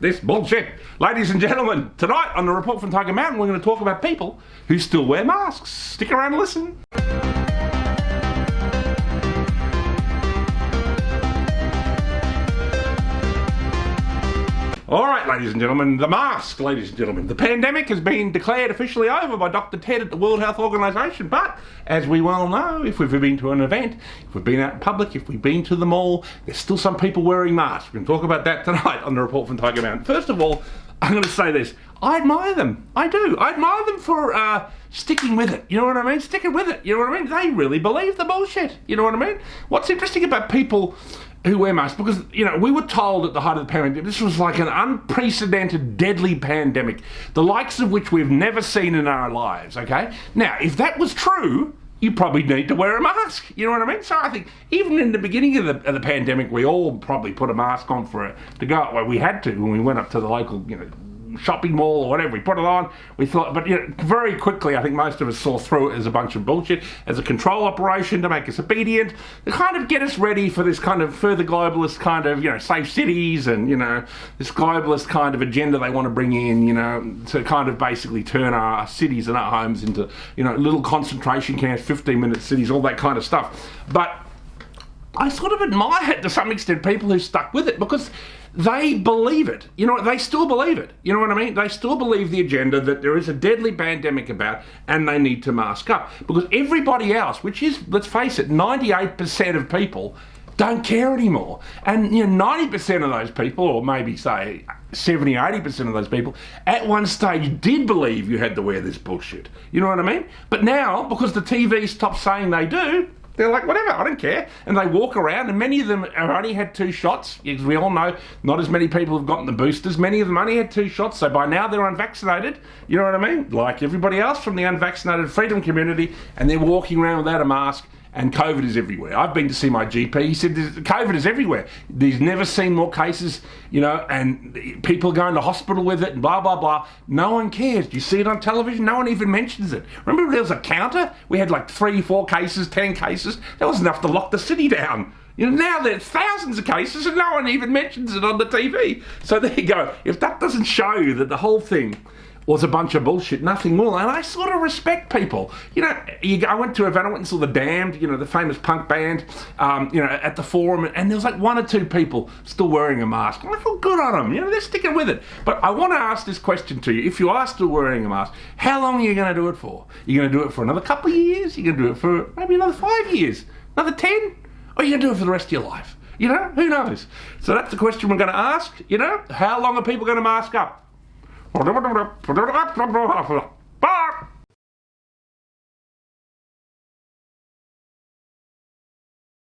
This bullshit. Ladies and gentlemen, tonight on the Report from Tiger Mountain, we're going to talk about people who still wear masks. Stick around and listen. All right, ladies and gentlemen, the mask, ladies and gentlemen. The pandemic has been declared officially over by Dr. Ted at the World Health Organization. But, as we well know, if we've been to an event, if we've been out in public, if we've been to the mall, there's still some people wearing masks. We're going to talk about that tonight on the Report from Tiger Mountain. First of all, I'm going to say this. I admire them. I do. I admire them for sticking with it. You know what I mean? Sticking with it. You know what I mean? They really believe the bullshit. You know what I mean? What's interesting about people who wear masks, because, you know, we were told at the height of the pandemic, this was like an unprecedented, deadly pandemic, the likes of which we've never seen in our lives, okay? Now, if that was true, you probably need to wear a mask, you know what I mean? So I think even in the beginning of the pandemic, we all probably put a mask on to go, well, we had to when we went up to the local, shopping mall or whatever, we put it on, we thought, but very quickly I think most of us saw through it as a bunch of bullshit, as a control operation to make us obedient, to kind of get us ready for this kind of further globalist kind of, safe cities and, this globalist kind of agenda they want to bring in, to kind of basically turn our cities and our homes into, little concentration camps, 15-minute cities, all that kind of stuff. But I sort of admire, to some extent, people who stuck with it because they believe it. They still believe it. You know what I mean? They still believe the agenda that there is a deadly pandemic about and they need to mask up. Because everybody else, which is, let's face it, 98% of people don't care anymore. And 90% of those people, or maybe say 70, 80% of those people, at one stage did believe you had to wear this bullshit. You know what I mean? But now, because the TV stopped saying they do, they're like, whatever, I don't care. And they walk around, and many of them have only had 2 shots. As we all know, not as many people have gotten the boosters. Many of them only had 2 shots, so by now they're unvaccinated. You know what I mean? Like everybody else from the unvaccinated freedom community, and they're walking around without a mask, and COVID is everywhere. I've been to see my GP. He said COVID is everywhere. He's never seen more cases, and people going to hospital with it and blah, blah, blah. No one cares. You see it on television? No one even mentions it. Remember there was a counter? We had like 3, 4 cases, 10 cases. That was enough to lock the city down. Now there's thousands of cases and no one even mentions it on the TV. So there you go. If that doesn't show you that the whole thing was a bunch of bullshit, nothing more. And I sort of respect people. I went to an event, I went and saw The Damned, the famous punk band, at the Forum, and there was like 1 or 2 people still wearing a mask. And I feel good on them, they're sticking with it. But I want to ask this question to you. If you are still wearing a mask, how long are you going to do it for? You're going to do it for another couple of years? You're going to do it for maybe another 5 years? Another 10? Or are you going to do it for the rest of your life? Who knows? So that's the question we're going to ask, how long are people going to mask up?